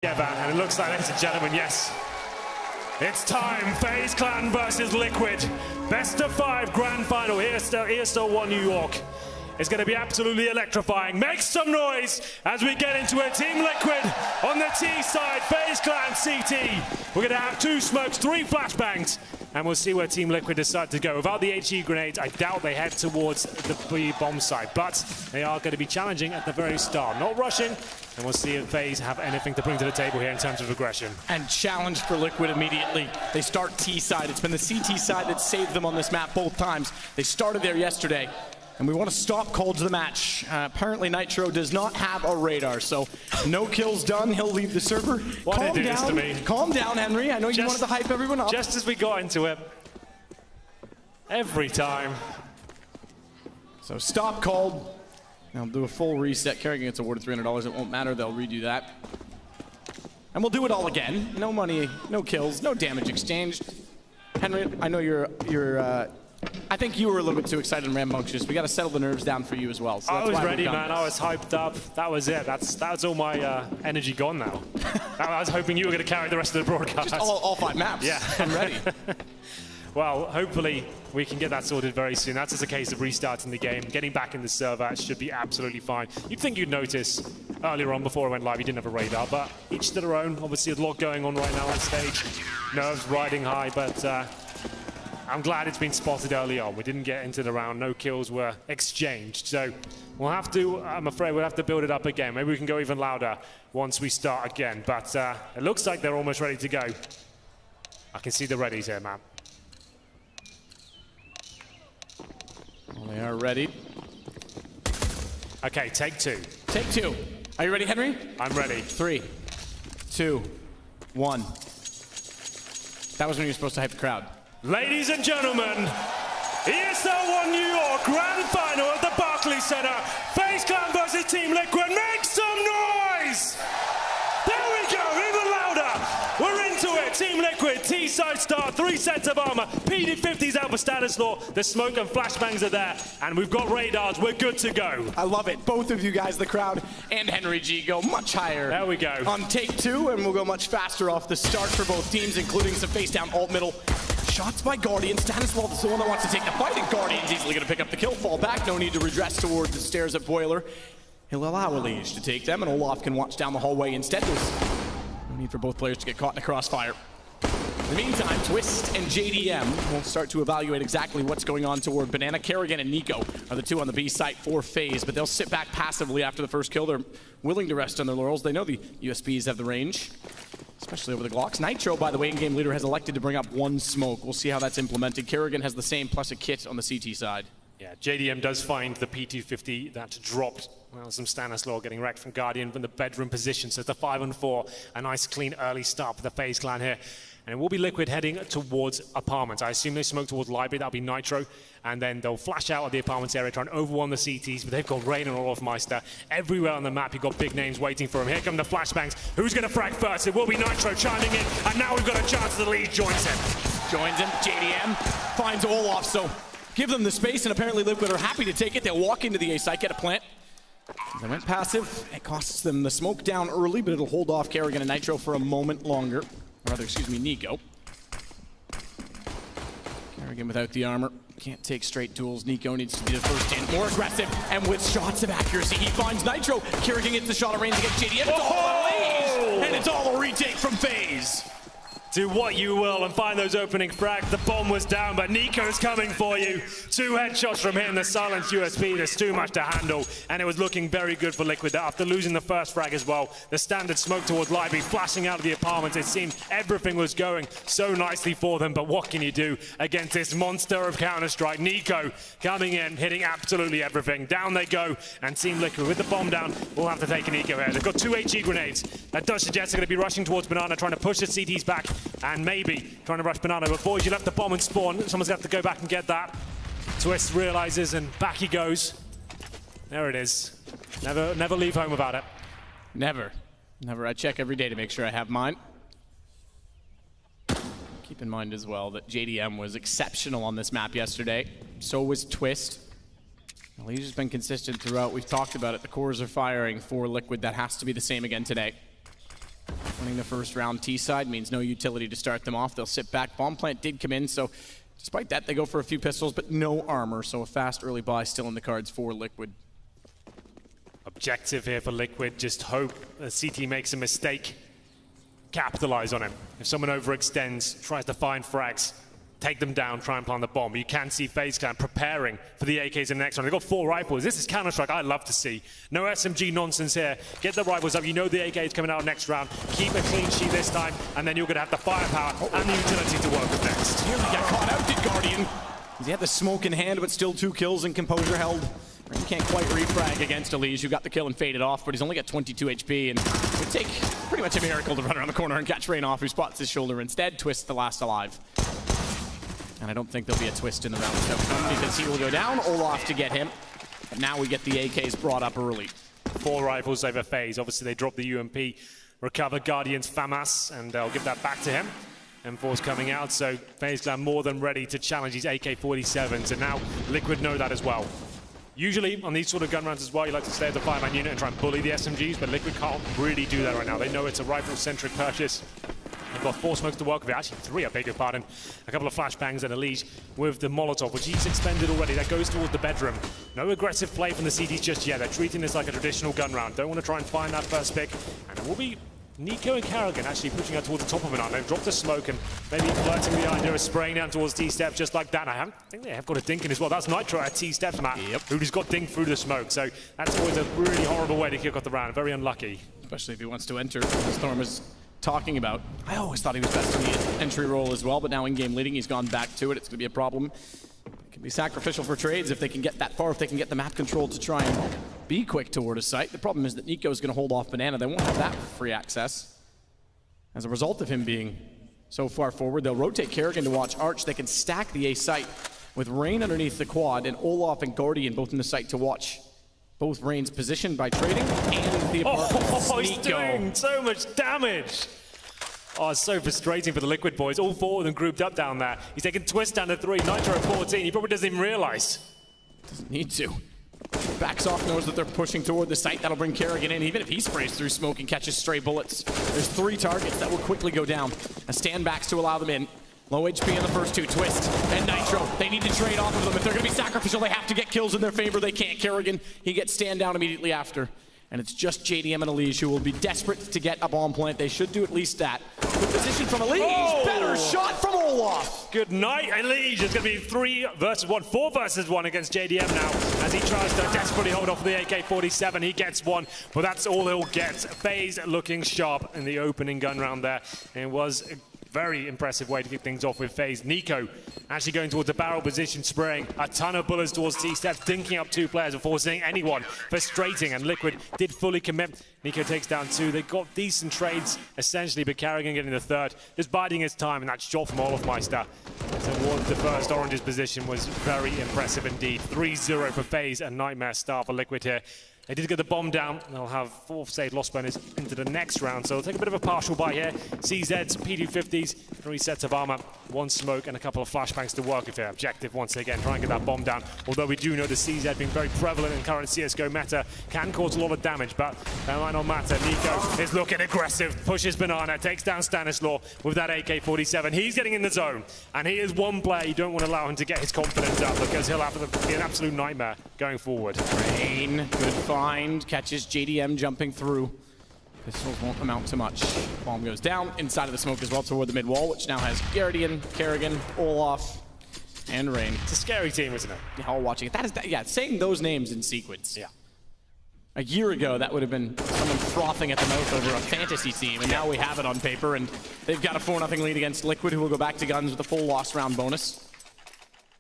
together, and it looks like, ladies and gentlemen, yes, it's time. FaZe Clan versus Liquid. Best of 5 grand final. ESL 1 New York. It's going to be absolutely electrifying. Make some noise as we get into it. Team Liquid on the T side, FaZe Clan CT. We're going to have 2 smokes, 3 flashbangs, and we'll see where Team Liquid decide to go. Without the HE grenades, I doubt they head towards the B bomb site, but they are going to be challenging at the very start. Not rushing, and we'll see if FaZe have anything to bring to the table here in terms of aggression. And challenge for Liquid immediately. They start T side. It's been the CT side that saved them on this map both times. They started there yesterday. And we want to stop cold to the match. Apparently Nitro does not have a radar, so no kills done. He'll leave the server. Why did they do this to me? Calm down, Henry. I know you wanted to hype everyone up. Just as we got into it, every time. So stop cold. They'll do a full reset. Kerrigan gets awarded $300. It won't matter. They'll redo that. And we'll do it all again. No money, no kills, no damage exchanged. Henry, I know you're I think you were a little bit too excited and rambunctious. We got to settle the nerves down for you as well. So I was ready, man. I was hyped up. That was it. That's all my energy gone now. I was hoping you were going to carry the rest of the broadcast. Just all 5 maps. Yeah. I'm ready. Well, hopefully we can get that sorted very soon. That's just a case of restarting the game. Getting back in the server should be absolutely fine. You'd think you'd notice earlier on before I went live, you didn't have a radar, but each to their own. Obviously, a lot going on right now on stage. Nerves riding high, but I'm glad it's been spotted early on. We didn't get into the round. No kills were exchanged. So we'll have to, I'm afraid we'll have to build it up again. Maybe we can go even louder once we start again. But it looks like they're almost ready to go. I can see the readies here, man. Well, they are ready. Okay, take 2. Take 2. Are you ready, Henry? I'm ready. 3, 2, 1. That was when you were supposed to hype the crowd. Ladies and gentlemen, ESL 1 New York Grand Final at the Barclays Center. FaZe Clan versus Team Liquid. Make some noise! There we go, even louder. We're into it. Team Liquid, T-side start, 3 sets of armor. PD50's out for Stanislaw. The smoke and flashbangs are there, and we've got radars. We're good to go. I love it. Both of you guys, the crowd and Henry G, go much higher. There we go. On take 2, and we'll go much faster off the start for both teams, including some face down alt middle. Shots by Guardian. Stanislav is the one that wants to take the fight, and Guardian's easily going to pick up the kill. Fall back. No need to redress towards the stairs at Boiler. He'll allow Elige to take them, and Olaf can watch down the hallway instead. There's no need for both players to get caught in the crossfire. In the meantime, Twist and JDM will start to evaluate exactly what's going on toward Banana. Kerrigan and Nico are the 2 on the B site for FaZe, but they'll sit back passively after the first kill. They're willing to rest on their laurels. They know the USBs have the range, especially over the Glocks. Nitro, by the way, in-game leader, has elected to bring up 1 smoke. We'll see how that's implemented. Kerrigan has the same, plus a kit on the CT side. Yeah, JDM does find the P250 that dropped. Well, some Stanislaw getting wrecked from Guardian from the bedroom position. So it's a 5-on-4. A nice, clean, early start for the FaZe Clan here. And it will be Liquid heading towards apartments. I assume they smoke towards library. That'll be Nitro. And then they'll flash out of the apartments area, try and overwhelm the CTs. But they've got Rain and Olaf Meister everywhere on the map. You've got big names waiting for him. Here come the flashbangs. Who's going to frag first? It will be Nitro chiming in. And now we've got a chance that Lee joins him. Joins him. JDM finds Olaf. So give them the space. And apparently Liquid are happy to take it. They'll walk into the A site, get a plant. They went passive. It costs them the smoke down early, but it'll hold off Kerrigan and Nitro for a moment longer. Or rather, excuse me, Nico. Kerrigan without the armor. Can't take straight duels. Nico needs to be the first in. More aggressive, and with shots of accuracy, he finds Nitro. Kerrigan gets the shot of range against JDM. It's all Elige, and it's all a retake from FaZe. Do what you will and find those opening frags. The bomb was down, but Nico's coming for you. 2 headshots from hitting the silenced USB. There's too much to handle, and it was looking very good for Liquid after losing the first frag as well. The standard smoke towards library, flashing out of the apartments. It seemed everything was going so nicely for them, but what can you do against this monster of Counter-Strike? Nico coming in, hitting absolutely everything. Down they go, and Team Liquid with the bomb down will have to take a Nico here. They've got 2 HE grenades. That does suggest they're going to be rushing towards Banana, trying to push the CTs back. And maybe trying to rush Banana, but boys, you left the bomb and spawn. Someone's going to have to go back and get that. Twist realizes, and back he goes. There it is. Never leave home without it. Never. I check every day to make sure I have mine. Keep in mind as well that JDM was exceptional on this map yesterday. So was Twist. Well, he's just been consistent throughout. We've talked about it. The cores are firing for Liquid. That has to be the same again today. Winning the first round T side means no utility to start them off. They'll sit back. Bomb plant did come in, so despite that, they go for a few pistols, but no armor. So a fast early buy still in the cards for Liquid. Objective here for Liquid, just hope that CT makes a mistake. Capitalize on him. If someone overextends, tries to find frags, take them down, try and plant the bomb. You can see FaZe Clan preparing for the AKs in the next round. They've got 4 rifles. This is Counter-Strike I love to see. No SMG nonsense here. Get the rifles up. You know the AK is coming out next round. Keep a clean sheet this time, and then you're going to have the firepower and the utility to work with next. Here we got caught out, did Guardian. He had the smoke in hand, but still 2 kills and composure held. He can't quite refrag against Elise, who got the kill and faded off, but he's only got 22 HP, and it would take pretty much a miracle to run around the corner and catch Rain off, who spots his shoulder instead, twists the last alive. And I don't think there'll be a twist in the round outcome because he will go down. Olaf to get him. But now we get the AKs brought up early. 4 rifles over FaZe. Obviously, they drop the UMP, recover Guardian's FAMAS, and they'll give that back to him. M4's coming out, so FaZe Clan more than ready to challenge these AK-47s, and now Liquid know that as well. Usually, on these sort of gun rounds as well, you like to stay at the 5-man unit and try and bully the SMGs, but Liquid can't really do that right now. They know it's a rifle-centric purchase. They've got 4 smokes to work with, actually 3, I beg your pardon. A couple of flashbangs and Elise with the Molotov, which he's expended already. That goes towards the bedroom. No aggressive play from the CTs just yet. They're treating this like a traditional gun round. Don't want to try and find that first pick. And it will be Nico and Karrigan actually pushing out towards the top of an arm. They've dropped the smoke and maybe flirting the idea of spraying down towards T-steps just like that. I think they have got a dink in as well. That's Nitro at T-steps, Matt, who just got dinked through the smoke. So that's always a really horrible way to kick off the round. Very unlucky. Especially if he wants to enter, as Storm is talking about. I always thought he was best in the entry role as well, but now in-game leading, he's gone back to it. It's going to be a problem. It can be sacrificial for trades if they can get that far, if they can get the map control to try and be quick toward a site. The problem is that Nico is going to hold off Banana. They won't have that free access. As a result of him being so far forward, they'll rotate Karrigan to watch Arch. They can stack the A site with Rain underneath the quad and Olaf and Guardian both in the site to watch both Rain's position by trading and the apartment. He's doing so much damage. Oh, it's so frustrating for the Liquid boys. All 4 of them grouped up down there. He's taking Twist down to 3, Nitro 14. He probably doesn't even realize. Doesn't need to. Backs off, knows that they're pushing toward the site. That'll bring Karrigan in, even if he sprays through smoke and catches stray bullets. There's 3 targets that will quickly go down. A stand backs to allow them in. Low HP in the first 2, Twist and Nitro. They need to trade off of them. If they're going to be sacrificial, they have to get kills in their favor. They can't. Karrigan, he gets stand down immediately after. And it's just JDM and Elise who will be desperate to get a bomb plant. They should do at least that. Good position from Elise. Oh! Better shot from Olaf. Good night, Elise. It's going to be 3 versus 1, 4 versus 1 against JDM now as he tries to desperately hold off the AK-47. He gets 1, but that's all he'll get. FaZe looking sharp in the opening gun round there. And it was a very impressive way to kick things off with FaZe. Nico actually going towards the barrel position, spraying a ton of bullets towards T-steps, dinking up 2 players before seeing anyone. Frustrating, and Liquid did fully commit. Nico takes down 2. They got decent trades, essentially, but Karrigan getting the 3rd. Just biding his time, and that shot from Olafmeister towards the first Orange's position was very impressive indeed. 3-0 for FaZe, a nightmare start for Liquid here. They did get the bomb down. They'll have 4 saved lost bonus into the next round. So they'll take a bit of a partial bite here. CZs, P250s, 3 sets of armor, 1 smoke, and a couple of flashbangs to work with here. Objective once again, try and get that bomb down. Although we do know the CZ being very prevalent in current CSGO meta can cause a lot of damage, but that might not matter. Nico is looking aggressive, pushes Banana, takes down Stanislaw with that AK-47. He's getting in the zone, and he is one player you don't want to allow him to get his confidence up because he'll have to be an absolute nightmare going forward. Rain, good find, catches JDM jumping through. Pistols won't amount to much. Bomb goes down inside of the smoke as well toward the mid wall, which now has Guardian, Karrigan, Olaf, and Rain. It's a scary team, isn't it? Yeah, all watching it. That is, yeah, saying those names in sequence. Yeah. A year ago, that would have been someone frothing at the mouth over a fantasy team, and now we have it on paper, and they've got a 4-0 lead against Liquid, who will go back to guns with a full lost round bonus.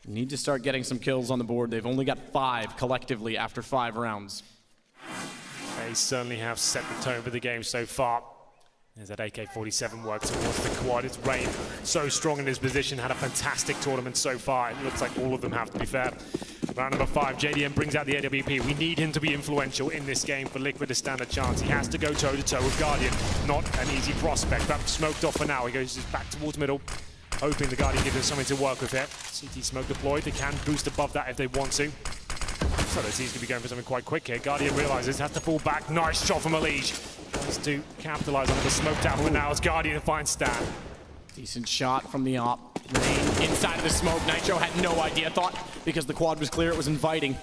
Need to start getting some kills on the board. They've only got 5 collectively after 5 rounds. They certainly have set the tone for the game so far. As that AK-47 works towards the quad, it's Rain so strong in his position, had a fantastic tournament so far. It looks like all of them have, to be fair. Round number 5, JDM brings out the AWP. We need him to be influential in this game for Liquid to stand a chance. He has to go toe-to-toe with Guardian. Not an easy prospect, but smoked off for now. He goes just back towards middle, hoping the Guardian gives him something to work with here. CT smoke deployed. They can boost above that if they want to. So the team's going to be going for something quite quick here. Guardian realizes, has to fall back. Nice shot from Elise. Tries to capitalize on the smoked out for now as Guardian finds Stan. Decent shot from the op. Rain inside of the smoke. Nitro had no idea. Thought because the quad was clear, it was inviting.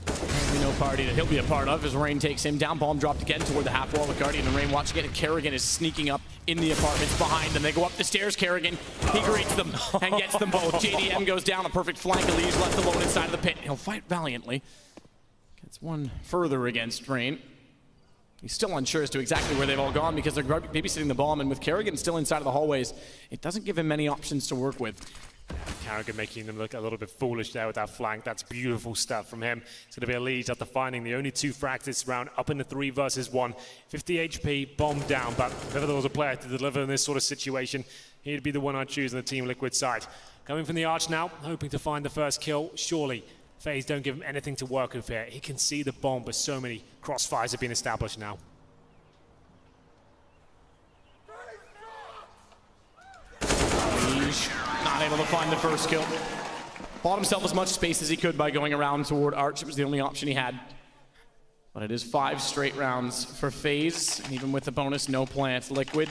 There'll be no party that he'll be a part of as Rain takes him down. Bomb dropped again toward the half wall with Guardian and Rain watching it. And Kerrigan is sneaking up in the apartments behind them. They go up the stairs. Kerrigan, he greets them and gets them both. JDM goes down. A perfect flank. Elise left alone inside of the pit. He'll fight valiantly. Gets one further against Rain. He's still unsure as to exactly where they've all gone because they're babysitting the bomb, and with Kerrigan still inside of the hallways, it doesn't give him many options to work with. Kerrigan making them look a little bit foolish there with that flank. That's beautiful stuff from him. It's going to be a lead after finding the only 2 frags this round, up in the 3 versus 1. 50 HP, bomb down, but if ever there was a player to deliver in this sort of situation, he'd be the one I'd choose on the Team Liquid side. Coming from the arch now, hoping to find the first kill. Surely FaZe don't give him anything to work with here. He can see the bomb, but so many crossfires have been established now. Not able to find the first kill. Bought himself as much space as he could by going around toward Arch. It was the only option he had. But it is 5 straight rounds for FaZe. Even with the bonus, no plants. Liquid,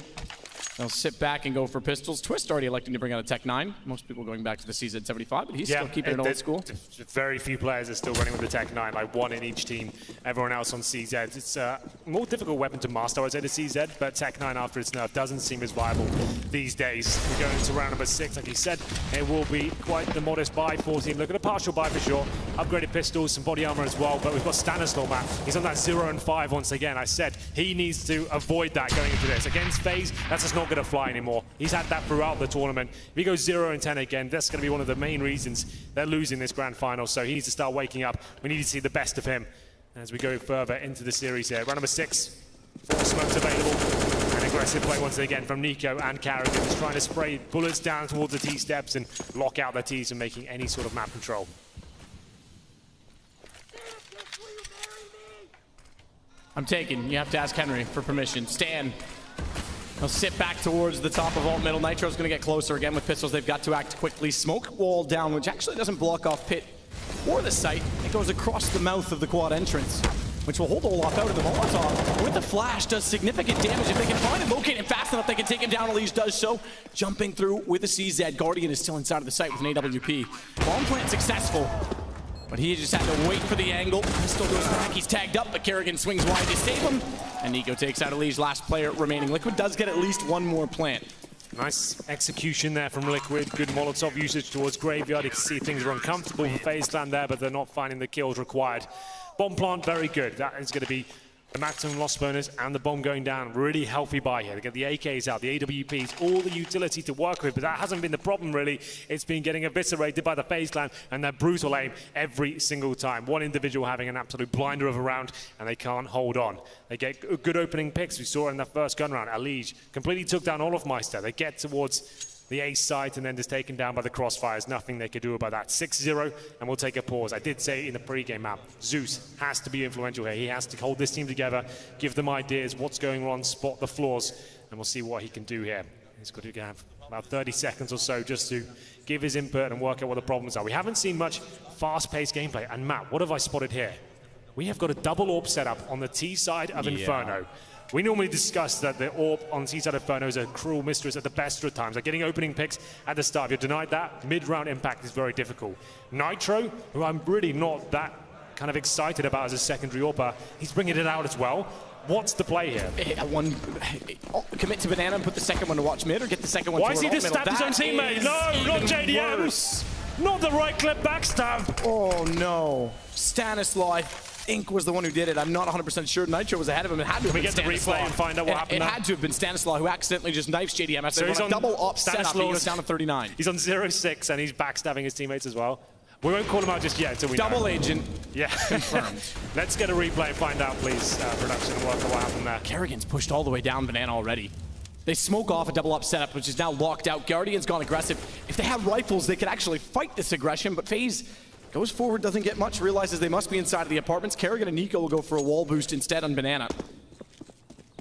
they'll sit back and go for pistols. Twist already electing to bring out a Tech 9. Most people going back to the CZ75, but he's still keeping it old school. Very few players are still running with the Tech 9, like 1 in each team. Everyone else on CZ. It's a more difficult weapon to master, I'd say, the CZ, but Tech 9 after its nerf doesn't seem as viable these days. We're going into round number 6, like he said. It will be quite the modest buy for team. Look at a partial buy for sure. Upgraded pistols, some body armor as well, but we've got Stanislaw, man. He's on that 0 and 5 once again. I said he needs to avoid that going into this. Against FaZe, that's just not going to fly anymore. He's had that throughout the tournament. If he goes 0 and 10 again, that's going to be one of the main reasons they're losing this grand final. So he needs to start waking up. We need to see the best of him as we go further into the series here. Round number 6, 4 smokes available. And aggressive play once again from Nico and Kerrigan. Just trying to spray bullets down towards the T-steps and lock out their Ts and making any sort of map control. I'm taken. You have to ask Henry for permission. Stan. He'll sit back towards the top of alt middle. Nitro's going to get closer again with pistols. They've got to act quickly. Smoke wall down, which actually doesn't block off pit or the site. It goes across the mouth of the quad entrance, which will hold Olaf out of the Molotov. With the flash, does significant damage. If they can find and locate him fast enough, they can take him down. Elise does so. Jumping through with a CZ. Guardian is still inside of the site with an AWP. Bomb plant successful, but he just had to wait for the angle. Pistol goes back. He's tagged up, but Kerrigan swings wide to save him. And Nico takes out Elise, last player remaining. Liquid does get at least one more plant. Nice execution there from Liquid. Good Molotov usage towards Graveyard. You can see things are uncomfortable for FaZe Clan there, but they're not finding the kills required. Bomb plant, very good. That is going to be the maximum loss bonus and the bomb going down. Really healthy buy here. They get the AKs out, the AWPs, all the utility to work with, but that hasn't been the problem really. It's been getting eviscerated by the FaZe Clan and their brutal aim every single time. One individual having an absolute blinder of a round and they can't hold on. They get good opening picks. We saw in that first gun round. Alige completely took down all of Meister. They get towards the ace site and then just taken down by the crossfires. Nothing they could do about that. 6-0, and we'll take a pause. I did say in the pre-game map, Zeus has to be influential here. He has to hold this team together, give them ideas, what's going on, spot the flaws, and we'll see what he can do here. He's got to have about 30 seconds or so just to give his input and work out what the problems are. We haven't seen much fast-paced gameplay. And Matt, what have I spotted here? We have got a double AWP setup on the T side of Inferno. We normally discuss that the AWP on T-side Inferno is a cruel mistress at the best of times. Like getting opening picks at the start. If you're denied that, mid-round impact is very difficult. Nitro, who I'm really not that kind of excited about as a secondary AWPer, he's bringing it out as well. What's the play here? Commit to banana and put the second one to watch mid, or get the second one to Why is he just stabbed his own teammate? No, not JDM! Worse. Not the right clip backstab! Oh no. Stanislaw, I think, was the one who did it. I'm not 100% sure. Nitro was ahead of him. It had to have been Stanislaw. Can we get the replay and find out what happened? It had to have been Stanislaw who accidentally just knifes JDM after so he's on double op setup. He goes down to 39. He's on 0-6 and he's backstabbing his teammates as well. We won't call him out just yet until we double know. Agent. Yeah. Confirmed. Let's get a replay and find out, please, production, and work out what happened there. Kerrigan's pushed all the way down banana already. They smoke off a double up setup, which is now locked out. Guardian's gone aggressive. If they had rifles, they could actually fight this aggression, but FaZe goes forward, doesn't get much, realizes they must be inside of the apartments. Kerrigan and Nico will go for a wall boost instead on banana.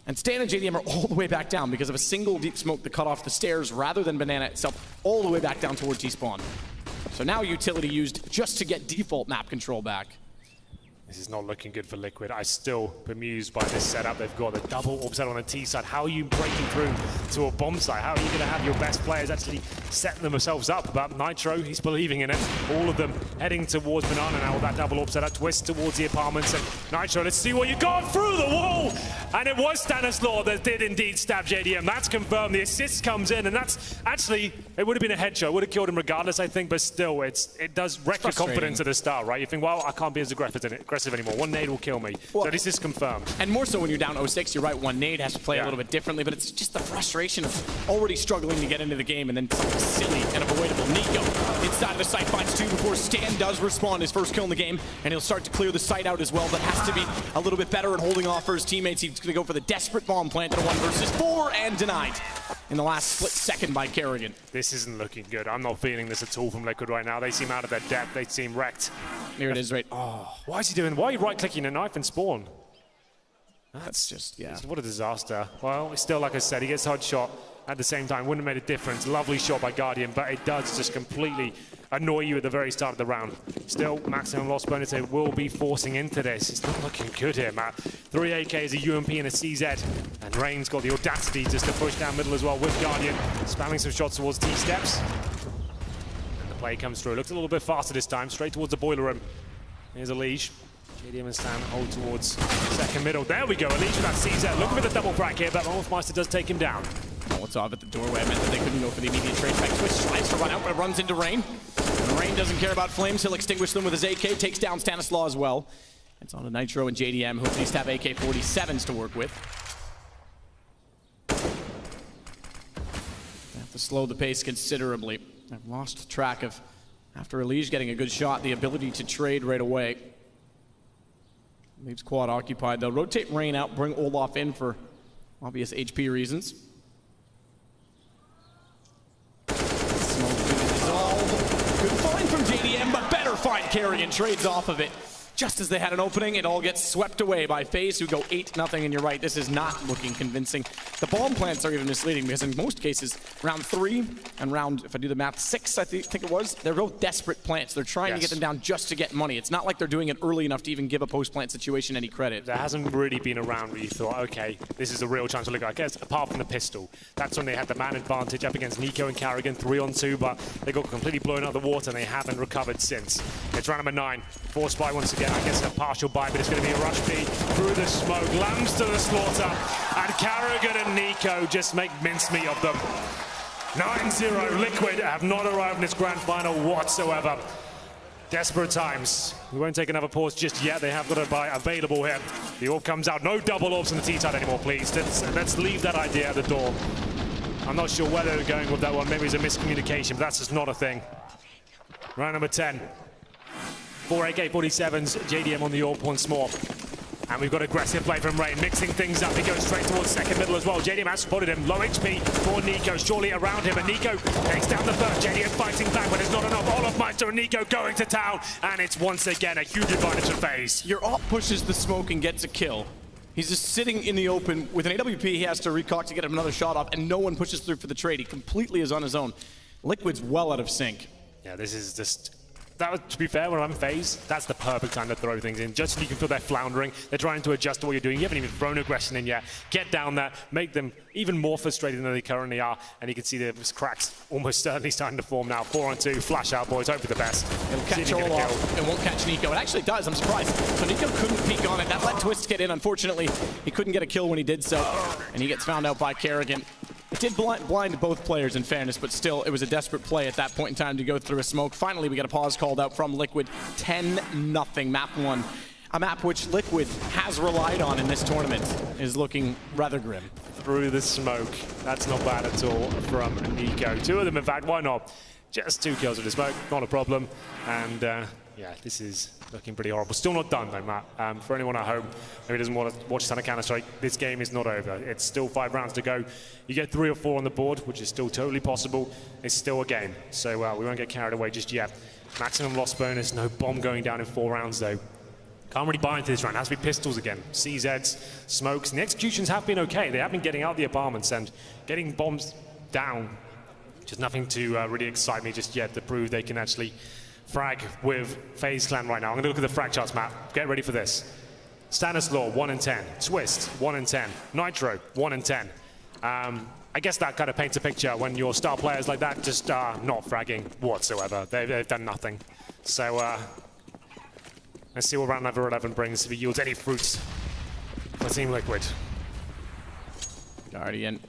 And Stan and JDM are all the way back down because of a single deep smoke that cut off the stairs rather than banana itself, all the way back down toward T-spawn. So now utility used just to get default map control back. This is not looking good for Liquid. I still bemused by this setup. They've got a double orb set on the T side. How are you breaking through to a bomb site? How are you going to have your best players actually setting themselves up? But Nitro, he's believing in it. All of them heading towards Banana now with that double orb setup. Twist towards the apartments. And Nitro, let's see what you got through the wall. And it was Stanislaw that did indeed stab JDM. That's confirmed. The assist comes in, and that's actually, it would have been a headshot. It would have killed him regardless, I think. But still, it does wreck your confidence at the start, right? You think, well, I can't be as aggressive anymore. One nade will kill me. Well, so this is confirmed. And more so when you're down 0-6, you're right, one nade has to play a little bit differently, but it's just the frustration of already struggling to get into the game and then something silly and avoidable. Nico inside the site finds two before Stan does respawn, his first kill in the game, and he'll start to clear the site out as well, but has to be a little bit better at holding off for his teammates. He's going to go for the desperate bomb plant in a 1 versus 4 and denied in the last split second by Kerrigan. This isn't looking good. I'm not feeling this at all from Liquid right now. They seem out of their depth. They seem wrecked. Here it is, right? Oh, why is he doing? Why are you right-clicking a knife and spawn? That's just, yeah. What a disaster. Well, still, like I said, he gets hard shot at the same time. Wouldn't have made a difference. Lovely shot by Guardian, but it does just completely annoy you at the very start of the round. Still, maximum loss bonus. They will be forcing into this. It's not looking good here, Matt. 3 AKs, a UMP, and a CZ. And Rain's got the audacity just to push down middle as well with Guardian, spamming some shots towards T-steps. And the play comes through. Looks a little bit faster this time, straight towards the boiler room. Here's Elige. JDM and Stan hold towards second middle. There we go, Elige with that CZ. Looking for the double frag here, but Wolfmeister does take him down. Molotov at the doorway meant that they couldn't go for the immediate trade back. Twist tries to run out, but it runs into Rain. And Rain doesn't care about flames. He'll extinguish them with his AK, takes down Stanislaw as well. It's on to Nitro and JDM, who at least have AK-47s to work with. They have to slow the pace considerably. I've lost track of, after Elige getting a good shot, the ability to trade right away. Leaves quad occupied. They'll rotate Rain out, bring Olaf in for obvious HP reasons. Smoke gonna dissolve. Good find from JDM, but better find. Kerrigan trades off of it. Just as they had an opening, it all gets swept away by FaZe, who go 8-0, and you're right, this is not looking convincing. The bomb plants are even misleading, because in most cases, round 3 and round, if I do the math, 6, I think it was, they're both desperate plants. They're trying to get them down just to get money. It's not like they're doing it early enough to even give a post-plant situation any credit. There hasn't really been a round where you thought, okay, this is a real chance to look, I guess, apart from the pistol. That's when they had the man advantage up against Nico and Kerrigan, 3-on-2, but they got completely blown out of the water, and they haven't recovered since. It's round number 9, forced by once again. I guess a partial buy, but it's going to be a rush B through the smoke. Lambs to the slaughter, and Kerrigan and Nico just make mincemeat of them. 9-0, Liquid have not arrived in this grand final whatsoever. Desperate times. We won't take another pause just yet. They have got a buy available here. The orb comes out. No double orbs on the T-side anymore, please. Let's leave that idea at the door. I'm not sure where they're going with that one. Maybe it's a miscommunication, but that's just not a thing. Round number 10. 4 AK-47s, JDM on the orb once more. And we've got aggressive play from Rain, mixing things up. He goes straight towards second middle as well. JDM has spotted him. Low HP for Nico, surely around him. And Nico takes down the first. JDM fighting back, but it's not enough. Olafmeister and Nico going to town. And it's once again a huge advantage for FaZe. Your op pushes the smoke and gets a kill. He's just sitting in the open. With an AWP, he has to recock to get another shot off, and no one pushes through for the trade. He completely is on his own. Liquid's well out of sync. Yeah, this is just... to be fair, when I'm FaZe, that's the perfect time to throw things in. Just so you can feel they're floundering. They're trying to adjust to what you're doing. You haven't even thrown aggression in yet. Get down there, make them even more frustrated than they currently are. And you can see the cracks almost certainly starting to form now. 4-on-2, flash out, boys. Hope for the best. It'll catch Olaf. It won't catch Nico. It actually does. I'm surprised. So Nico couldn't peek on it. That let Twist get in. Unfortunately, he couldn't get a kill when he did so. And he gets found out by Kerrigan. It did blind both players, in fairness, but still, it was a desperate play at that point in time to go through a smoke. Finally, we get a pause called out from Liquid. 10-0, map 1. A map which Liquid has relied on in this tournament is looking rather grim. Through the smoke. That's not bad at all from Nico. 2 of them, in fact, why not? Just 2 kills with the smoke, not a problem. And yeah, this is looking pretty horrible. Still not done though, Matt. For anyone at home who doesn't want to watch a ton of Counter-Strike, this game is not over. It's still 5 rounds to go. You get 3 or 4 on the board, which is still totally possible. It's still a game, so we won't get carried away just yet. Maximum loss bonus, no bomb going down in 4 rounds though. Can't really buy into this round. It has to be pistols again. CZs, smokes, and the executions have been okay. They have been getting out the apartments and getting bombs down. Just nothing to really excite me just yet to prove they can actually frag with FaZe Clan right now. I'm going to look at the frag charts map. Get ready for this. Stanislaw, 1 in 10. Twist, 1 in 10. Nitro, 1 in 10. I guess that kind of paints a picture when your star players like that just are not fragging whatsoever. They've done nothing. So let's see what round number 11 brings, if it yields any fruits for Team Liquid. Guardian,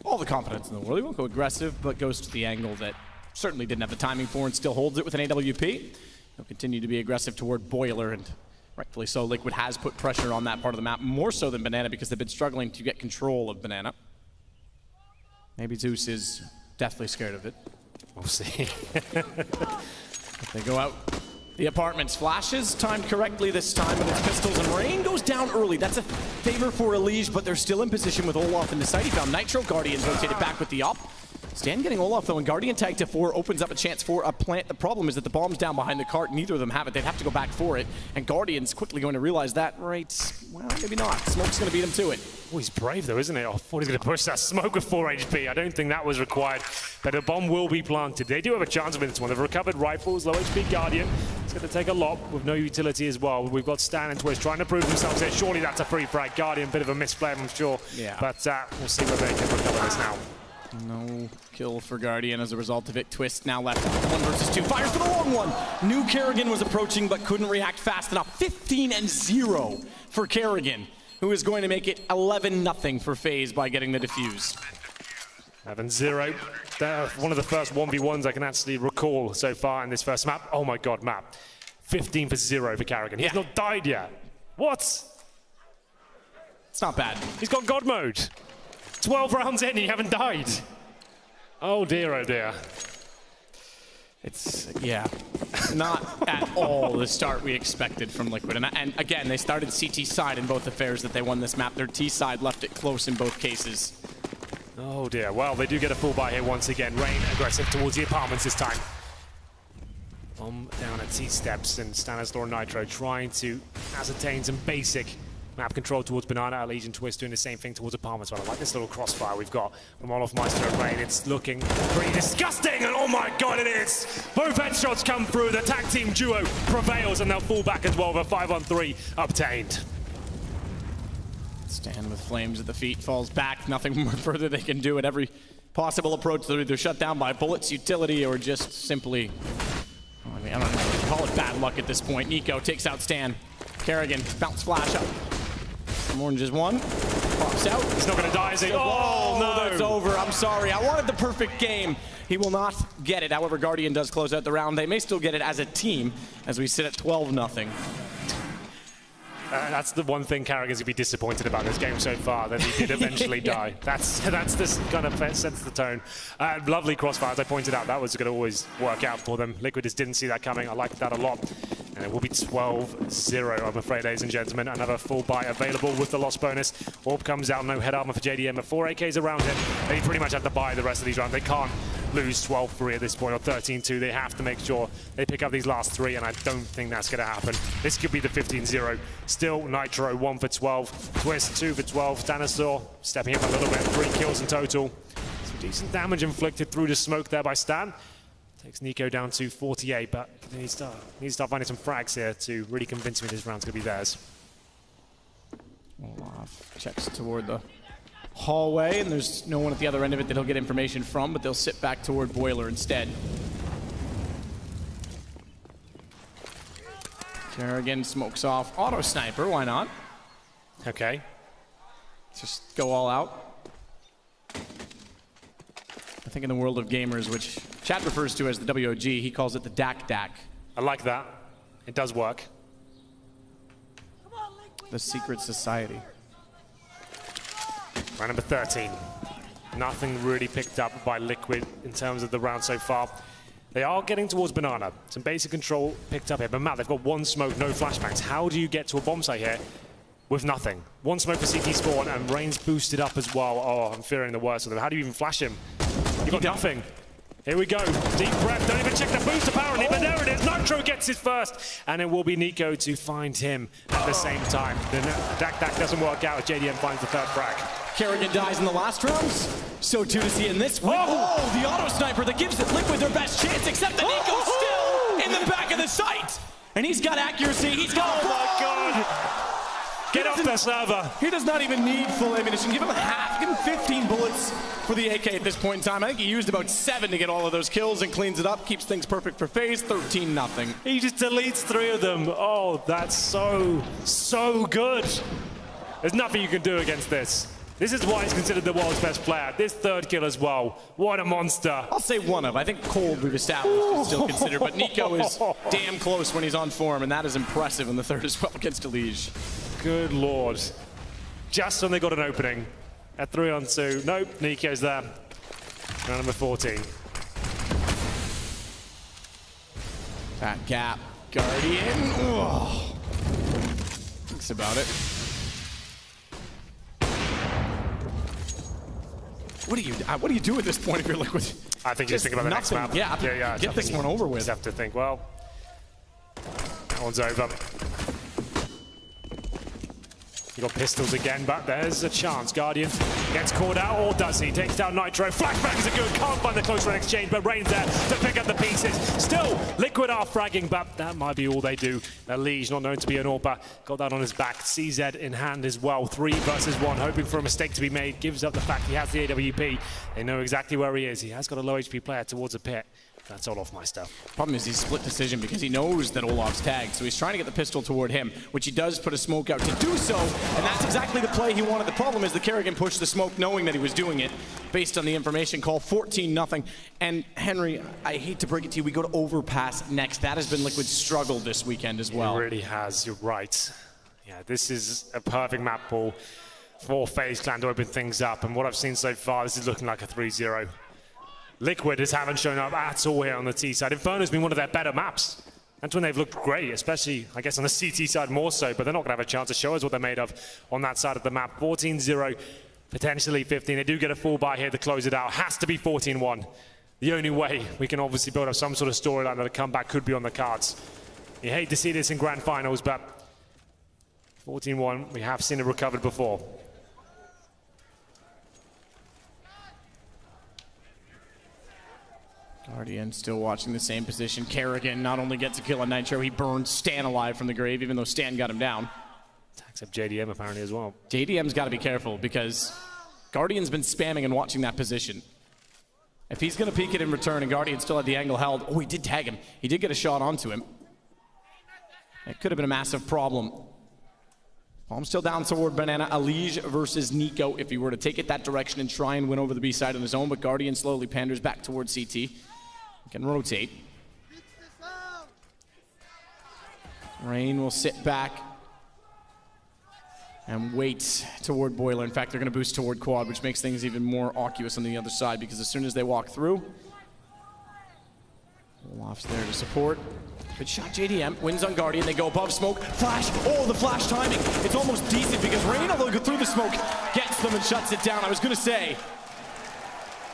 all the confidence in the world. He won't go aggressive, but goes to the angle that certainly didn't have the timing for and still holds it with an AWP. He'll continue to be aggressive toward Boiler, and rightfully so. Liquid has put pressure on that part of the map, more so than Banana, because they've been struggling to get control of Banana. Maybe Zeus is deathly scared of it. We'll see. They go out. The apartments flashes, timed correctly this time, but it's pistols, and Rain goes down early. That's a favor for Elige, but they're still in position with Olaf in the site. He found Nitro. Guardians rotated back with the op. Stan getting Olaf though, and Guardian tag to 4 opens up a chance for a plant. The problem is that the bomb's down behind the cart. Neither of them have it. They'd have to go back for it, and Guardian's quickly going to realize that, right, well, maybe not. Smoke's going to beat him to it. Oh, he's brave though, isn't he? I thought he was going to push that smoke with 4 HP. I don't think that was required, but a bomb will be planted. They do have a chance of this one. They've recovered rifles, low HP Guardian. It's going to take a lot with no utility as well. We've got Stan and Twist trying to prove themselves here. Surely that's a free frag. Guardian, bit of a misplay, I'm sure. Yeah. But we'll see whether they can recover this now. No kill for Guardian as a result of it. Twist now left 1 versus 2. Fires for the long one. Knew Kerrigan was approaching but couldn't react fast enough. 15-0 for Kerrigan, who is going to make it 11-0 for FaZe by getting the defuse. 11-0. One of the first 1v1s I can actually recall so far in this first map. Oh my god, map. 15 for 0 for Kerrigan. He's not died yet. What? It's not bad. He's got God mode. 12 rounds in and you haven't died. Oh dear, oh dear. It's, yeah, not at all the start we expected from Liquid. And again, they started CT side in both affairs that they won this map. Their T side left it close in both cases. Oh dear, well, they do get a full buy here once again. Rain aggressive towards the apartments this time. Bomb down at T-steps, and Stanislaw and Nitro trying to ascertain some basic map control towards Banana. Legion Twist doing the same thing towards apartments. But I like this little crossfire we've got from Olaf Meister and Rain. It's looking pretty disgusting, and oh my god, it is! Both headshots come through. The tag team duo prevails, and they'll fall back as well with a 5-on-3 obtained. Stan with flames at the feet, falls back. Nothing more further they can do at every possible approach. They're either shut down by bullets, utility, or just simply, I mean, I don't know if you can call it bad luck at this point. Nico takes out Stan. Kerrigan, bounce flash up. Orange is 1, pops out. He's not going to die, is he? Oh, no, that's over. I'm sorry. I wanted the perfect game. He will not get it. However, Guardian does close out the round. They may still get it as a team as we sit at 12-0. That's the one thing Kerrigan's going to be disappointed about this game so far, that he did eventually die. That's this kind of sets the tone. Lovely crossfire, as I pointed out. That was going to always work out for them. Liquid just didn't see that coming. I liked that a lot. And it will be 12-0, I'm afraid, ladies and gentlemen. Another full buy available with the loss bonus. Orb comes out, no head armor for JDM, but 4 AKs around him. They pretty much have to buy the rest of these rounds. They can't lose 12-3 at this point, or 13-2. They have to make sure they pick up these last 3, and I don't think that's going to happen. This could be the 15-0. Still, Nitro 1 for 12. Twist 2 for 12. Stanislaw stepping up a little bit, 3 kills in total. Some decent damage inflicted through the smoke there by Stan. Takes Nico down to 48, but he needs to start finding some frags here to really convince me this round's going to be theirs. Olaf checks toward the hallway, and there's no one at the other end of it that he'll get information from, but they'll sit back toward Boiler instead. Kerrigan smokes off auto sniper, why not? Okay. Just go all out. I think in the world of gamers, which Chad refers to as the WOG, he calls it the DAC. I like that. It does work. The secret society. Round number 13. Nothing really picked up by Liquid in terms of the round so far. They are getting towards Banana. Some basic control picked up here. But Matt, they've got 1 smoke, no flashbangs. How do you get to a bomb site here with nothing? 1 smoke for CT spawn, and Rain's boosted up as well. Oh, I'm fearing the worst of them. How do you even flash him? You've got nothing. Here we go. Deep breath. Don't even check the boost apparently, but there it is. Nitro gets his first, and it will be Nico to find him at the same time. The DAC doesn't work out as JDM finds the 3rd frag. Kerrigan dies in the last rounds. So too to see in this one. Oh, the auto sniper that gives Liquid their best chance, except that Nico's still in in the back of the sight. And he's got accuracy. He's got Oh my God. Get off the server. He does not even need full ammunition. Give him half. Give him 15 bullets for the AK at this point in time. I think he used about 7 to get all of those kills and cleans it up. Keeps things perfect for FaZe. 13-0. He just deletes 3 of them. Oh, that's so good. There's nothing you can do against this. This is why he's considered the world's best player. This 3rd kill as well. What a monster. I'll say one of. I think Cold we've established is still considered, but Nico is damn close when he's on form, and that is impressive in the 3rd as well against Elige. Good Lord. Just when they got an opening at 3-on-2. Nope, Nico's there. Round number 14. That gap. Guardian. Oh. Thinks about it. What do you do at this point if you're Liquid? I think you just think about the next map. Yeah, get this one over with. You just have to think, well, that one's over. You got pistols again, but there's a chance. Guardian gets caught out, or does he? Takes down Nitro. Flashback is a good. Can't find the close run exchange, but Rain's there to pick up the pieces. Still, Liquid are fragging, but that might be all they do. Elige, not known to be an AWPer, got that on his back. CZ in hand as well. 3 versus 1, hoping for a mistake to be made. Gives up the fact he has the AWP. They know exactly where he is. He has got a low HP player towards a pit. That's all off my stuff. Problem is he's split decision because he knows that Olaf's tagged, so he's trying to get the pistol toward him, which he does put a smoke out to do so, and that's exactly the play he wanted. The problem is the Kerrigan pushed the smoke knowing that he was doing it based on the information call. 14-0. And Henry, I hate to break it to you, we go to overpass next. That has been Liquid's struggle this weekend as well. It really has, you're right. Yeah, this is a perfect map ball for FaZe Clan to open things up, and what I've seen so far, this is looking like a 3-0. Liquid just haven't shown up at all here on the T side. Inferno's been one of their better maps. That's when they've looked great, especially, I guess, on the CT side more so, but they're not going to have a chance to show us what they're made of on that side of the map. 14-0, potentially 15. They do get a full buy here to close it out. Has to be 14-1. The only way we can obviously build up some sort of storyline that a comeback could be on the cards. You hate to see this in grand finals, but 14-1, we have seen it recovered before. Guardian still watching the same position. Kerrigan not only gets a kill on Nitro, he burns Stan alive from the grave, even though Stan got him down. Attacks up JDM apparently as well. JDM's got to be careful because Guardian's been spamming and watching that position. If he's going to peek it in return and Guardian still had the angle held, oh, he did tag him. He did get a shot onto him. It could have been a massive problem. Palm still down toward Banana. Elige versus Nico if he were to take it that direction and try and win over the B side on his own, but Guardian slowly panders back towards CT. Can rotate. Rain will sit back and wait toward Boiler. In fact, they're going to boost toward Quad, which makes things even more arduous on the other side because as soon as they walk through, Olaf's there to support. Good shot, JDM. Wins on Guardian. They go above smoke. Flash. Oh, the flash timing. It's almost decent because Rain, although go through the smoke, gets them and shuts it down. I was going to say,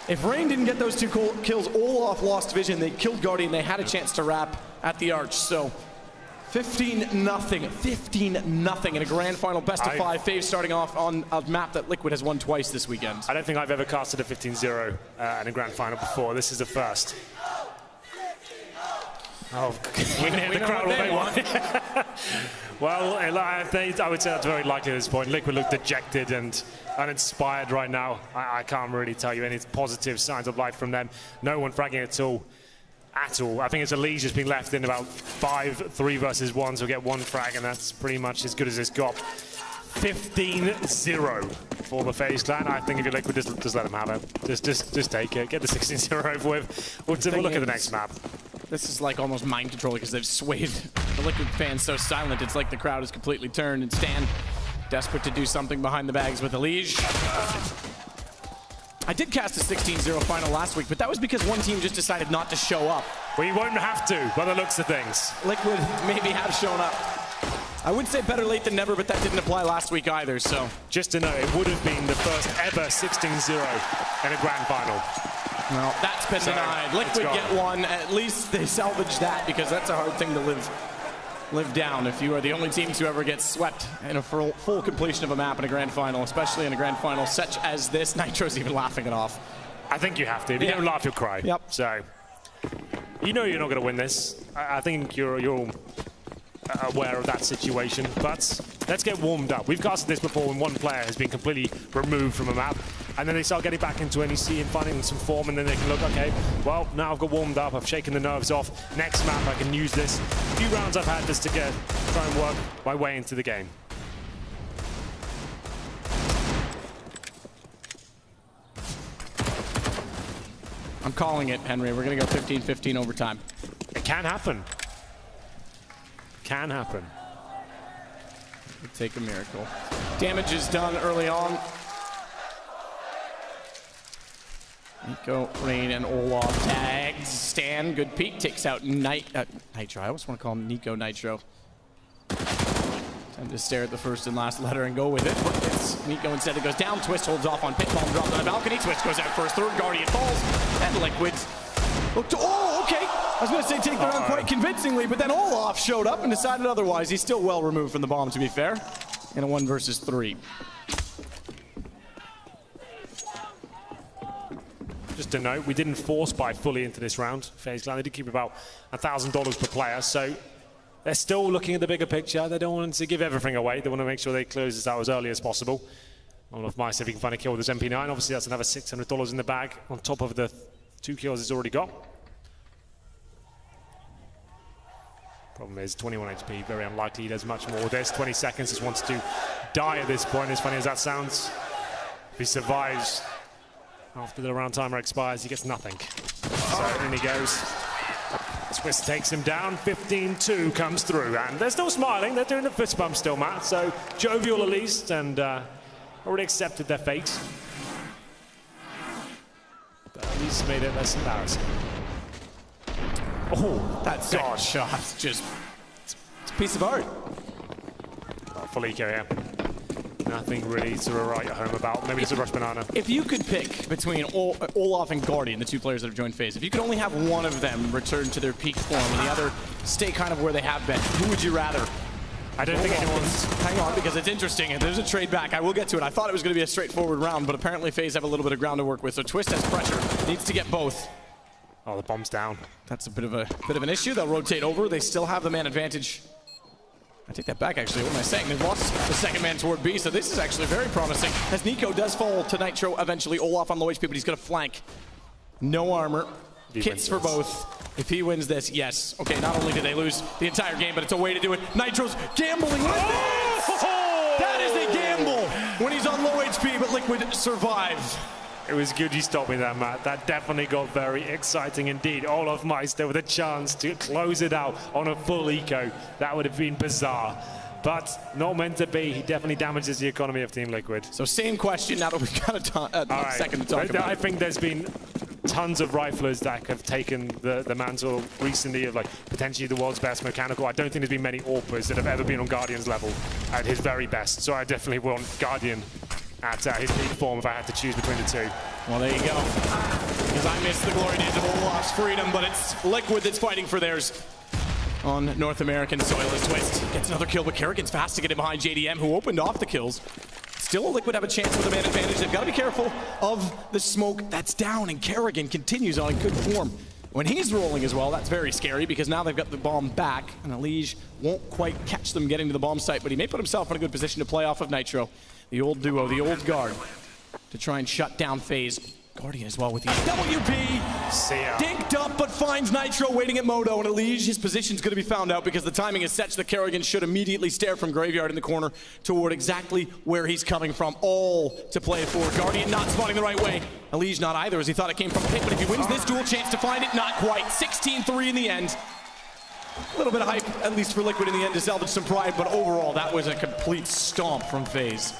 if Rain didn't get those 2 kills, Olaf lost vision. They killed Guardian. They had a chance to wrap at the arch. So 15-0. 15-0 in a grand final best of 5. FaZe starting off on a map that Liquid has won twice this weekend. I don't think I've ever casted a 15-0 in a grand final before. This is the first. Oh, the crowd will make one. Well, I would say that's very likely at this point. Liquid look dejected and uninspired right now. I can't really tell you any positive signs of life from them. No one fragging at all. I think it's Elige has been left in about 5 3 versus 1, so we'll get 1 frag, and that's pretty much as good as it's got. 15-0 for the FaZe Clan. I think if you're Liquid, just let them have it. Just take it. Get the 16-0 over with. We'll look at the next map. This is like almost mind control because they've swayed the Liquid fans so silent. It's like the crowd is completely turned and Stan desperate to do something behind the bags with Elige. I did cast a 16-0 final last week, but that was because one team just decided not to show up. We won't have to, by the looks of things. Liquid maybe have shown up. I would say better late than never, but that didn't apply last week either, so. Just to know, it would have been the first ever 16-0 in a grand final. Well, that's been denied. Liquid get one. At least they salvaged that because that's a hard thing to live down if you are the only team to ever get swept in a full completion of a map in a grand final, especially in a grand final such as this. Nitro's even laughing it off. I think you have to. If you don't laugh, you'll cry. Yep. So You know you're not going to win this. I think you're aware of that situation, but let's get warmed up. We've casted this before when one player has been completely removed from a map, and then they start getting back into NEC and finding some form, and then they can look, okay, well, now I've got warmed up, I've shaken the nerves off. Next map, I can use this. A few rounds I've had this to try and work my way into the game. I'm calling it, Henry. We're going to go 15-15 overtime. It can happen. Can happen. It'd take a miracle. Damage is done early on. Nico, Rain, and Olaf tags. Stan, good peek, takes out Nitro. I always want to call him Nico Nitro. Time to stare at the first and last letter and go with it. But it's Nico instead that goes down. Twist holds off on pit bomb, dropped on the balcony. Twist goes out first, third, Guardian falls. And Liquid looked to, oh, okay. I was going to say take the round quite convincingly, but then Olaf showed up and decided otherwise. He's still well removed from the bomb, to be fair. In a 1 versus 3. Just to note, we didn't force buy fully into this round. FaZe Clan, they did keep about $1,000 per player, so they're still looking at the bigger picture. They don't want to give everything away. They want to make sure they close this out as early as possible. Olaf might see if he can find a kill with his MP9. Obviously, that's another $600 in the bag on top of the 2 kills he's already got. Problem is 21 HP, very unlikely he does much more with this. 20 seconds, just wants to die at this point, as funny as that sounds. If he survives after the round timer expires, he gets nothing. So in he goes. Swiss takes him down, 15-2 comes through, and they're still smiling, they're doing the fist bump still, Matt, so jovial at least, and already accepted their fate. But at least made it less embarrassing. Oh, that God shot, just it's a piece of art. Felico here. Nothing really to write home about. Maybe it's a rush banana. If you could pick between Olaf and Guardian, the 2 players that have joined FaZe, if you could only have one of them return to their peak form and the other stay kind of where they have been, who would you rather? I don't think anyone's... Hang on, because it's interesting, and there's a trade back. I will get to it. I thought it was going to be a straightforward round, but apparently FaZe have a little bit of ground to work with, so Twist has pressure, needs to get both. Oh, the bomb's down. That's a bit of an issue. They'll rotate over. They still have the man advantage. I take that back, actually. What am I saying? They've lost the second man toward B, so this is actually very promising. As Nico does fall to Nitro eventually. Olaf on low HP, but he's going to flank. No armor. Kits for both. If he wins this, yes. Okay, not only did they lose the entire game, but it's a way to do it. Nitro's gambling with it! That is a gamble when he's on low HP, but Liquid survive. It was good you stopped me there, Matt. That definitely got very exciting indeed. Olaf Meister with a chance to close it out on a full eco. That would have been bizarre. But not meant to be. He definitely damages the economy of Team Liquid. So same question now that we've got a second to talk about. I think there's been tons of riflers that have taken the mantle recently of like potentially the world's best mechanical. I don't think there's been many AWPers that have ever been on Guardian's level at his very best. So I definitely want Guardian at his peak form if I had to choose between the 2. Well, there you go. Because I miss the glory days of Olaf's freedom, but it's Liquid that's fighting for theirs on North American soil. As Twist gets another kill, but Kerrigan's fast to get it behind JDM, who opened off the kills. Still, Liquid have a chance with the man advantage. They've got to be careful of the smoke that's down, and Kerrigan continues on in good form. When he's rolling as well, that's very scary because now they've got the bomb back, and Elige won't quite catch them getting to the bomb site, but he may put himself in a good position to play off of Nitro. The old duo, the old guard, to try and shut down FaZe. Guardian as well with the WP. See ya. Dinked up, but finds Nitro waiting at Modo, and Elige, his position's going to be found out because the timing is such that Kerrigan should immediately stare from Graveyard in the corner toward exactly where he's coming from, all to play for. Guardian not spotting the right way. Elige not either, as he thought it came from Pit, but if he wins this duel, chance to find it, not quite. 16-3 in the end. A little bit of hype, at least for Liquid in the end, to salvage some pride, but overall, that was a complete stomp from FaZe.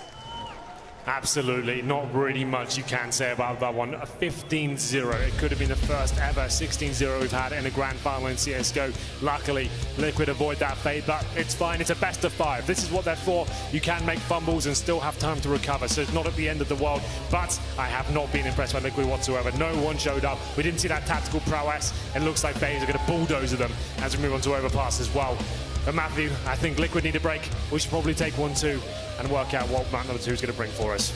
Absolutely, not really much you can say about that one. A 15-0, it could have been the first ever 16-0 we've had in a grand final in CSGO. Luckily, Liquid avoid that fate, but it's fine, it's a best of 5. This is what they're for. You can make fumbles and still have time to recover, so it's not at the end of the world, but I have not been impressed by Liquid whatsoever. No one showed up. We didn't see that tactical prowess. It looks like FaZe are going to bulldoze them as we move on to overpass as well. But Matthew, I think Liquid need a break. We should probably take 1-2 and work out what map number 2 is going to bring for us.